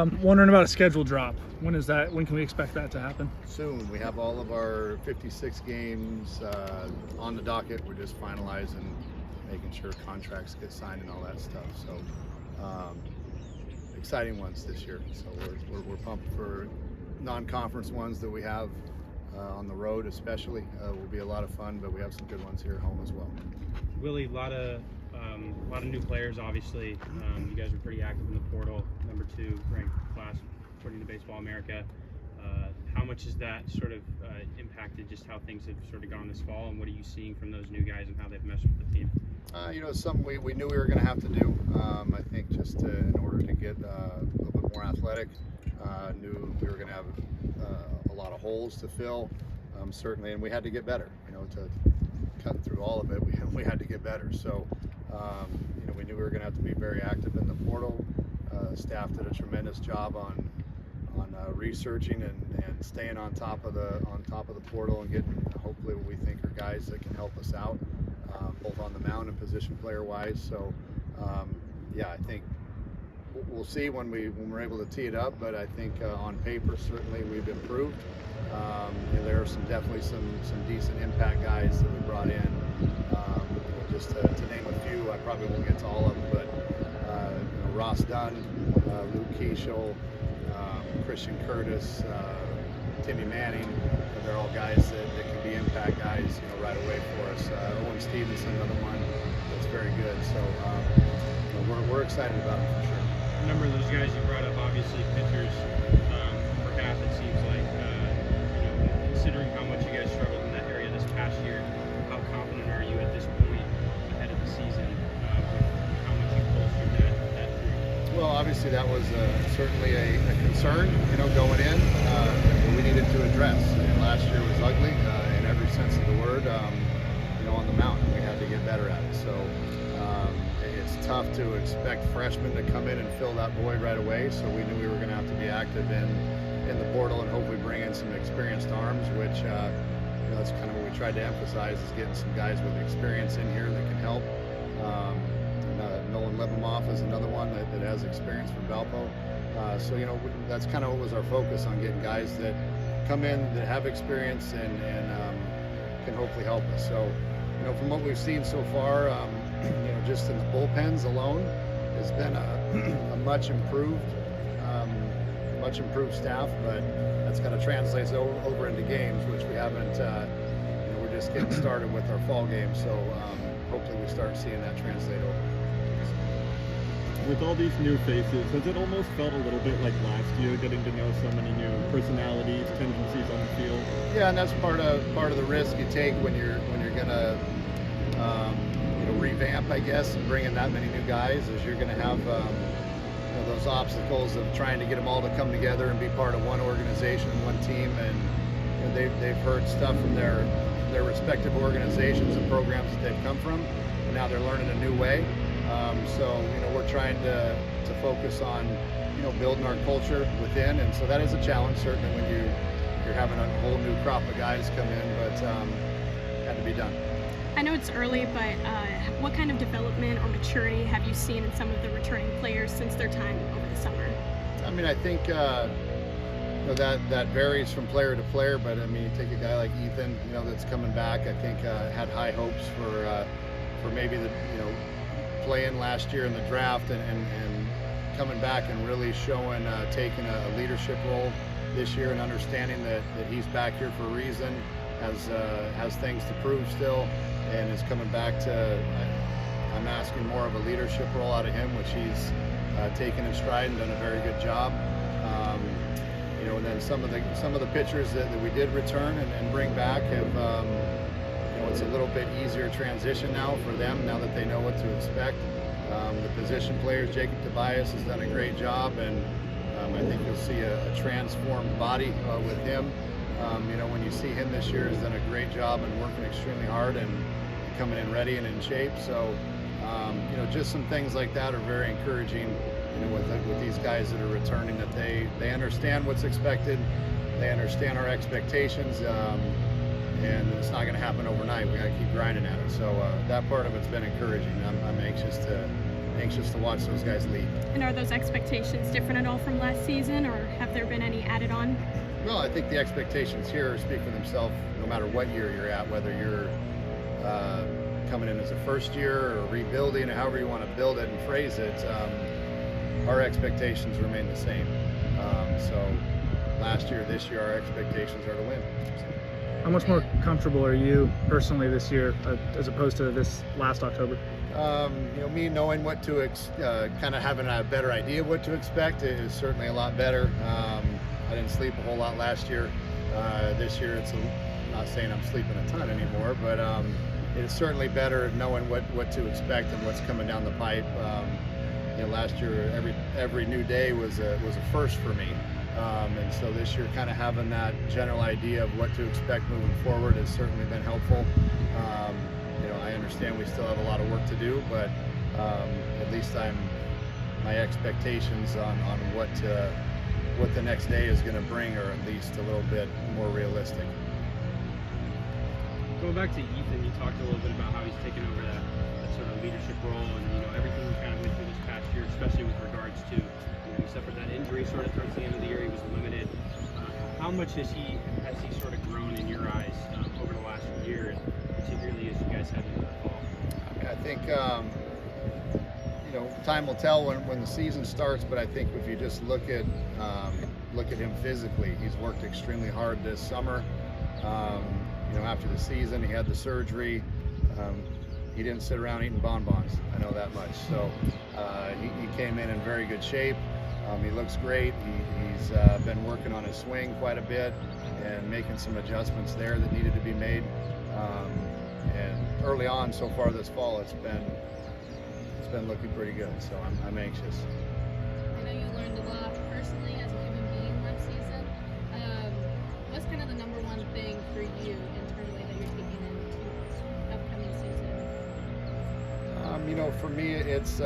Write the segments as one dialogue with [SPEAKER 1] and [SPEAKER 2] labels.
[SPEAKER 1] I'm wondering about a schedule drop. When is that? When can we expect that to happen?
[SPEAKER 2] Soon. We have all of our 56 games on the docket. We're just finalizing, making sure contracts get signed and all that stuff. So exciting ones this year. So we're pumped for non-conference ones that we have on the road, especially. Will be a lot of fun, but we have some good ones here at home as well.
[SPEAKER 3] Willie, a lot of new players, obviously. You guys are pretty active in the portal, number 2 ranked class according to Baseball America. How much has that sort of impacted just how things have sort of gone this fall, and what are you seeing from those new guys and how they've meshed with the team?
[SPEAKER 2] It's something we knew we were going to have to do. I think just in order to get a little bit more athletic, knew we were going to have a lot of holes to fill, certainly, and we had to get better. To cut through all of it, we had to get better. So, we knew we were going to have to be very active in the portal. Staff did a tremendous job on researching and staying on top of the portal and getting hopefully what we think are guys that can help us out, both on the mound and position player wise. So, I think we'll see when we're able to tee it up. But I think on paper certainly we've improved. There are definitely some decent impact guys that we brought in. Just to name a few, I probably won't get to all of them, but Ross Dunn, Luke Keishel, Christian Curtis, Timmy Manning. They're all guys that can be impact guys, right away for us. Owen Stevenson, another one that's very good. So we're excited about it for sure.
[SPEAKER 3] A number of those guys you brought up, obviously pitchers. For half, it seems like, considering how much you guys struggled in that area this past year, how confident are you at this point ahead of the season with how much you bolstered that group?
[SPEAKER 2] Well, obviously that was certainly a concern, going in. We needed to address. And last year was ugly in every sense of the word. On the mountain, we had to get better at it. So it's tough to expect freshmen to come in and fill that void right away. So we knew we were going to have to be active in the portal and hopefully bring in some experienced arms, which that's kind of what we tried to emphasize, is getting some guys with experience in here that can help. Nolan Livermoff is another one that has experience from Valpo. So that's kind of what was our focus, on getting guys that come in that have experience and can hopefully help us. So from what we've seen so far, just in the bullpens alone, has been a much improved staff, but that's got to translate over into games, which we haven't. We're just getting started with our fall game, so hopefully we start seeing that translate over.
[SPEAKER 4] With all these new faces, has it almost felt a little bit like last year, getting to know so many new personalities, tendencies on the field? Yeah,
[SPEAKER 2] and that's part of the risk you take when you're gonna revamp, I guess, and bring in that many new guys, is you're gonna have those obstacles of trying to get them all to come together and be part of one organization, one team, and they've heard stuff from their respective organizations and programs that they've come from, and now they're learning a new way. So we're trying to focus on building our culture within, and so that is a challenge certainly when you're having a whole new crop of guys come in, but had to be done.
[SPEAKER 5] I know it's early, but what kind of development or maturity have you seen in some of the returning players since their time over the summer?
[SPEAKER 2] I think that varies from player to player, but you take a guy like Ethan, that's coming back. I think had high hopes for maybe the playing last year in the draft and coming back and really showing taking a leadership role this year, and understanding that he's back here for a reason, has things to prove still, and is coming back to. I'm asking more of a leadership role out of him, which he's taken in stride and done a very good job. And then some of the pitchers that we did return and bring back have. It's a little bit easier transition now for them, now that they know what to expect. The position players, Jacob Tobias has done a great job, and I think you'll see a transformed body with him. When you see him this year, has done a great job and working extremely hard and coming in ready and in shape. So, just some things like that are very encouraging. With these guys that are returning, that they understand what's expected, they understand our expectations. And it's not going to happen overnight. We got to keep grinding at it. So that part of it's been encouraging. I'm anxious to anxious to watch those guys lead.
[SPEAKER 5] And are those expectations different at all from last season, or have there been any added on?
[SPEAKER 2] Well, I think the expectations here speak for themselves no matter what year you're at, whether you're coming in as a first year or rebuilding, or however you want to build it and phrase it. Our expectations remain the same. So last year, this year, our expectations are to win.
[SPEAKER 1] How much more comfortable are you personally this year as opposed to this last October?
[SPEAKER 2] Me knowing what to kind of having a better idea of what to expect is certainly a lot better. I didn't sleep a whole lot last year. This year, I'm not saying I'm sleeping a ton anymore, but it's certainly better knowing what to expect and what's coming down the pipe. Last year, every new day was a first for me. And so this year, kind of having that general idea of what to expect moving forward has certainly been helpful. I understand we still have a lot of work to do, but at least my expectations on what the next day is going to bring are at least a little bit more realistic.
[SPEAKER 3] Going back to Ethan, you talked a little bit about how he's taken over that sort of leadership role, and everything we kind of went through this past year, especially with regards to he suffered that injury sort of towards the end of the year. He was limited. How much has he sort of grown in your eyes over the last year, and particularly as you guys head into the fall?
[SPEAKER 2] I think time will tell when the season starts, but I think if you just look at him physically, he's worked extremely hard this summer. After the season, he had the surgery. He didn't sit around eating bonbons, I know that much. So he came in very good shape. He looks great. He's been working on his swing quite a bit and making some adjustments there that needed to be made. And early on, so far this fall, it's been looking pretty good. So I'm anxious.
[SPEAKER 6] I know you learned a lot personally as a human being last season. What's kind of the number one thing for you internally that you're taking into upcoming season?
[SPEAKER 2] For me, it's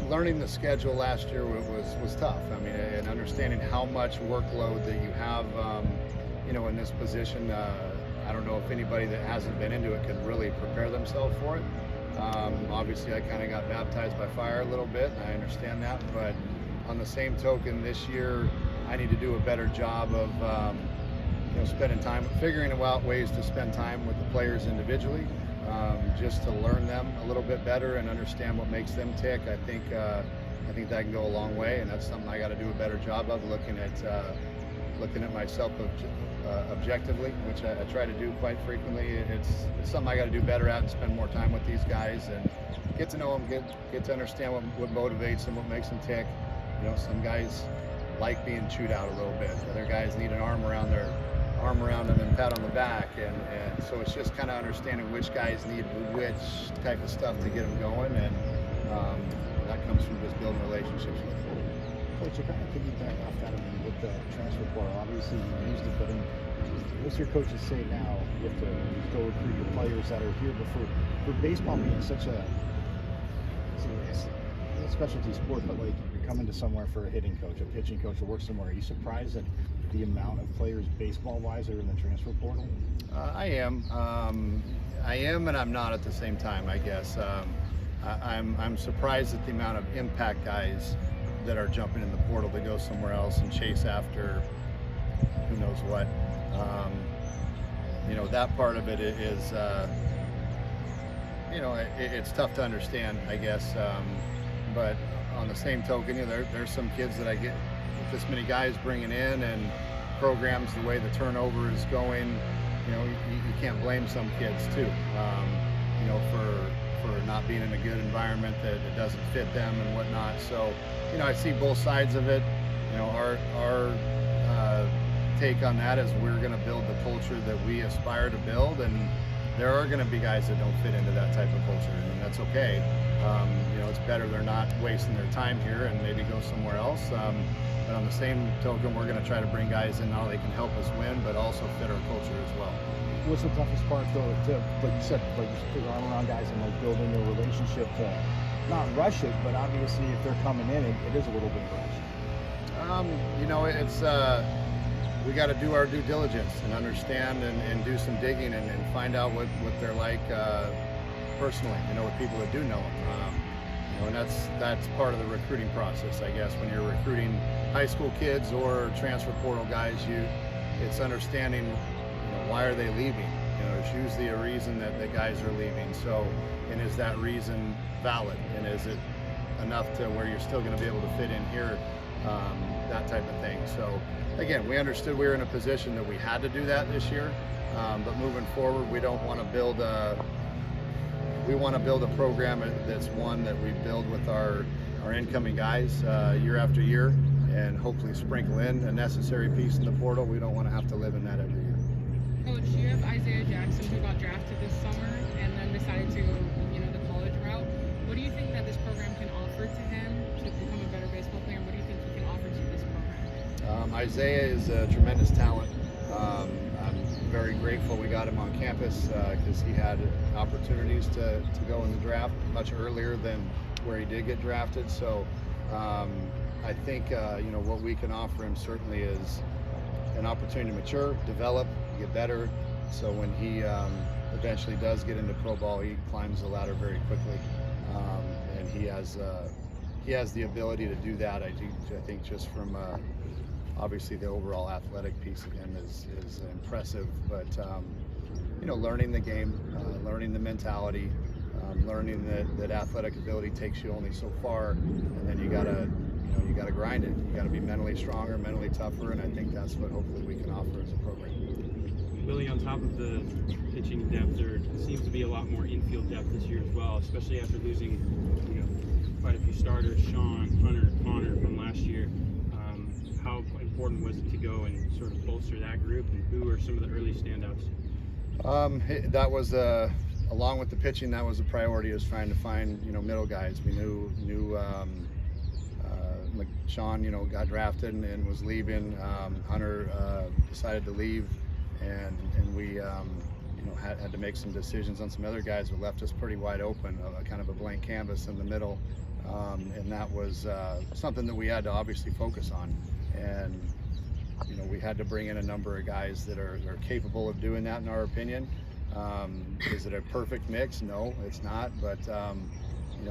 [SPEAKER 2] learning the schedule last year was tough. And understanding how much workload that you have, in this position. I don't know if anybody that hasn't been into it can really prepare themselves for it. Obviously, I kind of got baptized by fire a little bit, and I understand that. But on the same token, this year, I need to do a better job of spending time, figuring out ways to spend time with the players individually, just to learn them a little bit better and understand what makes them tick. I think that can go a long way, and that's something I got to do a better job of, looking at myself objectively, which I try to do quite frequently. It's something I got to do better at and spend more time with these guys and get to know them, get to understand what motivates them, what makes them tick. Some guys like being chewed out a little bit. Other guys need an arm around them and pat on the back, and so it's just kind of understanding which guys need which type of stuff to get them going, and that comes from just building relationships with them.
[SPEAKER 7] Coach, you're kind of piggyback off that with the transfer portal. Obviously, you used it, but what's your coaches say now? You have to go recruit your players that are here, but for baseball being such a specialty sport, but like you're coming to somewhere for a hitting coach, a pitching coach, or work somewhere. Are you surprised at the amount of players baseball-wise are in the transfer portal?
[SPEAKER 2] I am, and I'm not at the same time. I guess I'm surprised at the amount of impact guys that are jumping in the portal to go somewhere else and chase after who knows what. That part of it is, it's tough to understand, I guess. But on the same token, there's some kids that I get with this many guys bringing in and programs, the way the turnover is going. You can't blame some kids too. For not being in a good environment that it doesn't fit them and whatnot. So, I see both sides of it. Our take on that is we're going to build the culture that we aspire to build, and there are going to be guys that don't fit into that type of culture, and that's okay. It's better they're not wasting their time here and maybe go somewhere else. But on the same token, we're going to try to bring guys in now they can help us win, but also fit our culture as well.
[SPEAKER 7] What's the toughest part, though, like you said, like just put your arm around guys and like building a relationship to not rush it, but obviously if they're coming in, it is a little bit rushed.
[SPEAKER 2] It's we got to do our due diligence and understand and do some digging and find out what they're like personally, with people that do know him. And that's part of the recruiting process, I guess. When you're recruiting high school kids or transfer portal guys, it's understanding, why are they leaving? There's usually a reason that the guys are leaving. So, and is that reason valid? And is it enough to where you're still going to be able to fit in here? That type of thing. So, again, we understood we were in a position that we had to do that this year. But moving forward, we don't want to build we want to build a program that's one that we build with our incoming guys year after year, and hopefully sprinkle in a necessary piece in the portal. We don't want to have to live in that every year.
[SPEAKER 8] Coach, you have Isaiah Jackson, who got drafted this summer and then decided to go, the college route. What do you think that this program can offer to him to become a better baseball player? What do you think he can offer to this program?
[SPEAKER 2] Isaiah is a tremendous talent. I'm very grateful we got him on campus because he had opportunities to go in the draft much earlier than where he did get drafted. So I think what we can offer him certainly is an opportunity to mature, develop, get better. So when he eventually does get into pro ball, he climbs the ladder very quickly, and he has the ability to do that. I think just from obviously the overall athletic piece of him is impressive, but learning the game, learning the mentality, learning that athletic ability takes you only so far, and then you gotta grind it. You gotta be mentally stronger, mentally tougher, and I think that's what hopefully we can offer as a program.
[SPEAKER 3] Willie, on top of the pitching depth, there seems to be a lot more infield depth this year as well, especially after losing quite a few starters, Sean, Hunter, Connor from last year. How important was it to go and sort of bolster that group, and who are some of the early standouts?
[SPEAKER 2] That was along with the pitching, that was a priority, is trying to find middle guys. We knew Sean got drafted and was leaving. Hunter decided to leave, and we had to make some decisions on some other guys that left us pretty wide open, kind of a blank canvas in the middle, and that was something that we had to obviously focus on. And we had to bring in a number of guys that are capable of doing that, in our opinion. Is it a perfect mix? No, it's not. But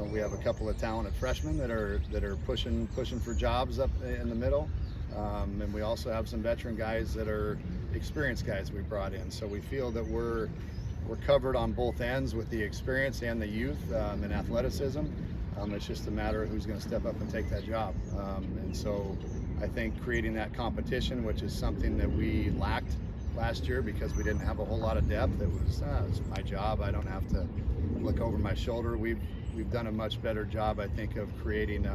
[SPEAKER 2] we have a couple of talented freshmen that are pushing for jobs up in the middle, and we also have some veteran guys that are experienced guys we brought in. So we feel that we're covered on both ends with the experience and the youth and athleticism. It's just a matter of who's going to step up and take that job. And so I think creating that competition, which is something that we lacked last year because we didn't have a whole lot of depth. It was my job. I don't have to look over my shoulder. We've done a much better job, I think, of creating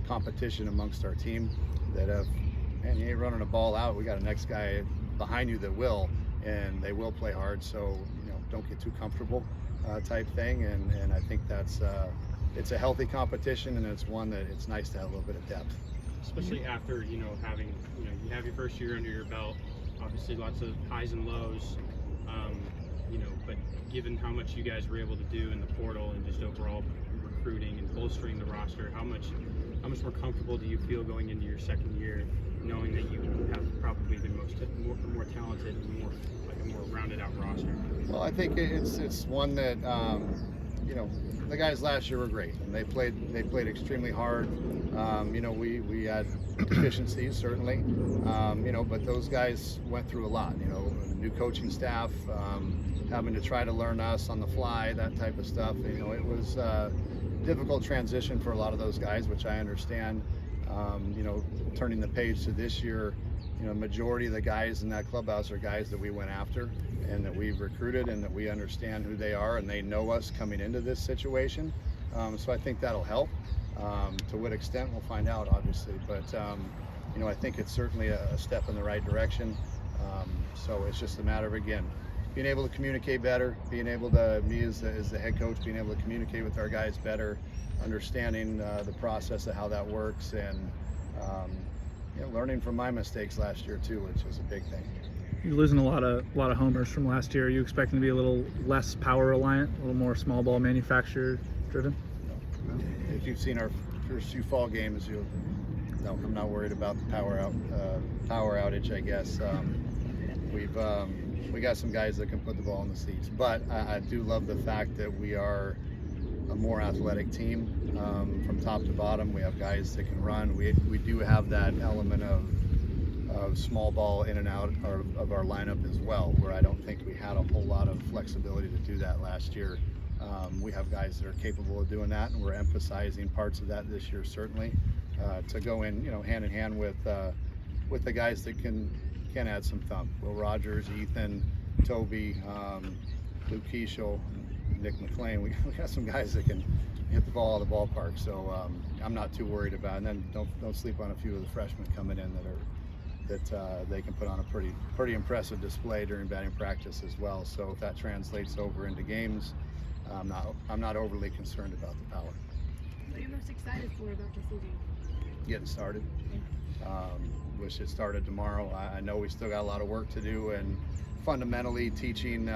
[SPEAKER 2] competition amongst our team. That man, you ain't running a ball out. We got a next guy behind you that will, and they will play hard. So don't get too comfortable, type thing. And I think that's it's a healthy competition, and it's one that it's nice to have a little bit of depth.
[SPEAKER 3] Especially after having you have your first year under your belt, obviously lots of highs and lows, but given how much you guys were able to do in the portal and just overall recruiting and bolstering the roster, how much more comfortable do you feel going into your second year, knowing that you have probably the more talented and a more rounded out roster?
[SPEAKER 2] Well, I think it's one that the guys last year were great, and they played extremely hard. We had deficiencies certainly, but those guys went through a lot. New coaching staff, having to try to learn us on the fly, that type of stuff. It was a difficult transition for a lot of those guys, which I understand. Turning the page to this year, majority of the guys in that clubhouse are guys that we went after and that we've recruited and that we understand who they are and they know us coming into this situation. So I think that'll help. To what extent, we'll find out, obviously. But, I think it's certainly a step in the right direction. So it's just a matter of, again, being able to communicate better, being able to, me as the head coach, being able to communicate with our guys better, understanding the process of how that works, and learning from my mistakes last year too, which was a big thing.
[SPEAKER 1] You're losing a lot of homers from last year. Are you expecting to be a little less power reliant, a little more small ball manufacturer driven?
[SPEAKER 2] No. If you've seen our first few fall games, I'm not worried about the power outage, I guess. We've we got some guys that can put the ball in the seats. But I do love the fact that we are a more athletic team from top to bottom. We have guys that can run. We do have that element of small ball in and out of our lineup as well, where I don't think we had a whole lot of flexibility to do that last year. We have guys that are capable of doing that, and we're emphasizing parts of that this year certainly to go in, hand in hand with the guys that can add some thump. Will Rogers, Ethan, Toby, Luke Keishel, Nick McLean. We got some guys that can hit the ball out of the ballpark, so I'm not too worried about it. And then don't sleep on a few of the freshmen coming in that they can put on a pretty impressive display during batting practice as well. So if that translates over into games, I'm not overly concerned about the power.
[SPEAKER 5] What are you most excited for about the season?
[SPEAKER 2] Getting started. Wish it started tomorrow. I know we still got a lot of work to do, and fundamentally teaching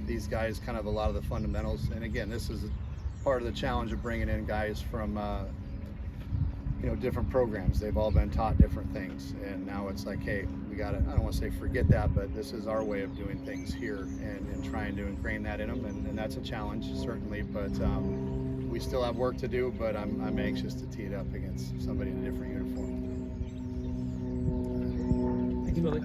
[SPEAKER 2] these guys kind of a lot of the fundamentals. And again, this is part of the challenge of bringing in guys from different programs. They've all been taught different things, and now it's like, hey, we gotta, I don't want to say forget that, but this is our way of doing things here, and trying to ingrain that in them, and that's a challenge certainly, but we still have work to do. But I'm anxious to tee it up against somebody in a different uniform.
[SPEAKER 1] Thanks, Willie.